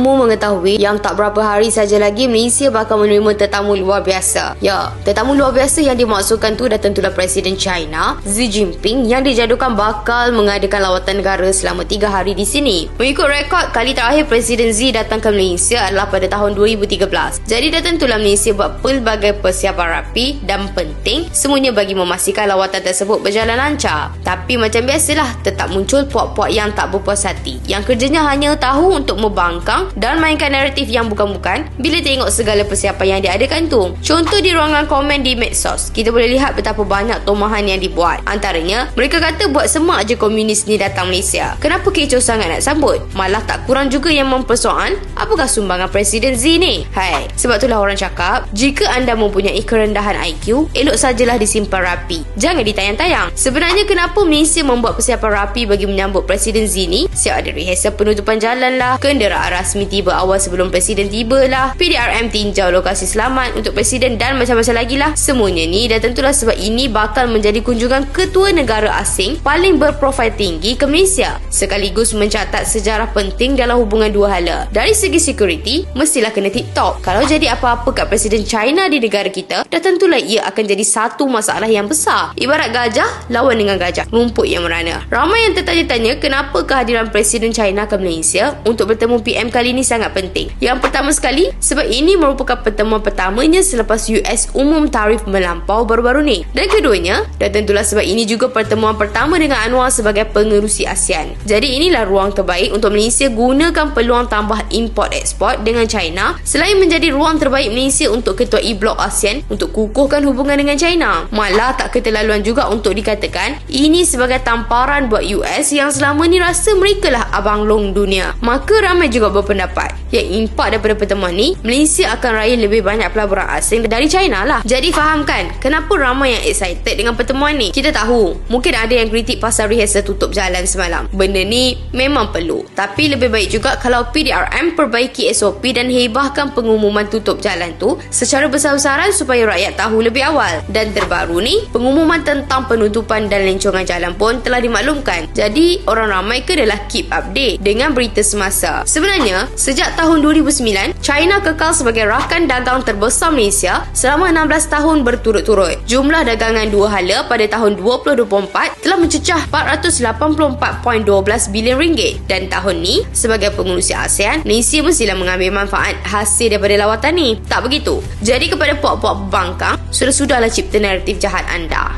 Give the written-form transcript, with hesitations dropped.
semua mengetahui yang tak berapa hari saja lagi Malaysia bakal menerima tetamu luar biasa. Ya, tetamu luar biasa yang dimaksudkan tu dah tentulah Presiden China Xi Jinping yang dijadukan bakal mengadakan lawatan negara selama 3 hari di sini. Mengikut rekod, kali terakhir Presiden Xi datang ke Malaysia adalah pada tahun 2013. Jadi dah tentulah Malaysia buat pelbagai persiapan rapi dan penting semuanya bagi memastikan lawatan tersebut berjalan lancar. Tapi macam biasalah, tetap muncul puak-puak yang tak berpuas hati yang kerjanya hanya tahu untuk membangkang dan mainkan naratif yang bukan-bukan bila tengok segala persiapan yang diadakan tu. Contoh di ruangan komen di medsos, kita boleh lihat betapa banyak tomahan yang dibuat. Antaranya, mereka kata buat semak je komunis ni datang Malaysia. Kenapa kecoh sangat nak sambut? Malah tak kurang juga yang mempersoal apakah sumbangan Presiden Xi ni. Hai, sebab itulah orang cakap, jika anda mempunyai kerendahan IQ, elok sajalah disimpan rapi. Jangan ditayang-tayang. Sebenarnya kenapa Malaysia membuat persiapan rapi bagi menyambut Presiden Xi ni? Siap ada rehearsal penutupan jalan lah, kenderaan rasmi tiba awal sebelum Presiden tiba lah, PDRM tinjau lokasi selamat untuk Presiden dan macam-macam lagi lah. Semuanya ni dah tentulah sebab ini bakal menjadi kunjungan ketua negara asing paling berprofil tinggi ke Malaysia, sekaligus mencatat sejarah penting dalam hubungan dua hala. Dari segi security, mestilah kena tip-top. Kalau jadi apa-apa kat Presiden China di negara kita, dah tentulah ia akan jadi satu masalah yang besar. Ibarat gajah lawan dengan gajah, rumput yang merana. Ramai yang tertanya-tanya kenapa kehadiran Presiden China ke Malaysia untuk bertemu PM kali ini sangat penting. Yang pertama sekali, sebab ini merupakan pertemuan pertamanya selepas US umum tarif melampau baru-baru ni. Dan keduanya, dan tentulah sebab ini juga pertemuan pertama dengan Anwar sebagai pengerusi ASEAN. Jadi inilah ruang terbaik untuk Malaysia gunakan peluang tambah import-eksport dengan China, selain menjadi ruang terbaik Malaysia untuk ketuai blok ASEAN untuk kukuhkan hubungan dengan China. Malah tak keterlaluan juga untuk dikatakan ini sebagai tamparan buat US yang selama ni rasa mereka lah abang long dunia. Maka ramai juga berpendapat yang impak daripada pertemuan ni, Malaysia akan raih lebih banyak pelaburan asing dari China lah. Jadi fahamkan kenapa ramai yang excited dengan pertemuan ni. Kita tahu mungkin ada yang kritik pasal rehearsal tutup jalan semalam. Benda ni memang perlu, tapi lebih baik juga kalau PDRM perbaiki SOP dan hebahkan pengumuman tutup jalan tu secara besar-besaran supaya rakyat tahu lebih awal. Dan terbaru ni, pengumuman tentang penutupan dan lencongan jalan pun telah dimaklumkan. Jadi orang ramai kenalah keep update dengan berita semasa. Sebenarnya sejak tahun 2009, China kekal sebagai rakan dagang terbesar Malaysia selama 16 tahun berturut-turut. Jumlah dagangan dua hala pada tahun 2024 telah mencecah 484.12 bilion ringgit. Dan tahun ni, sebagai pengurusi ASEAN, Malaysia mestilah mengambil manfaat hasil daripada lawatan ni. Tak begitu? Jadi kepada puak-puak pembangkang, sudah-sudahlah cipta naratif jahat anda.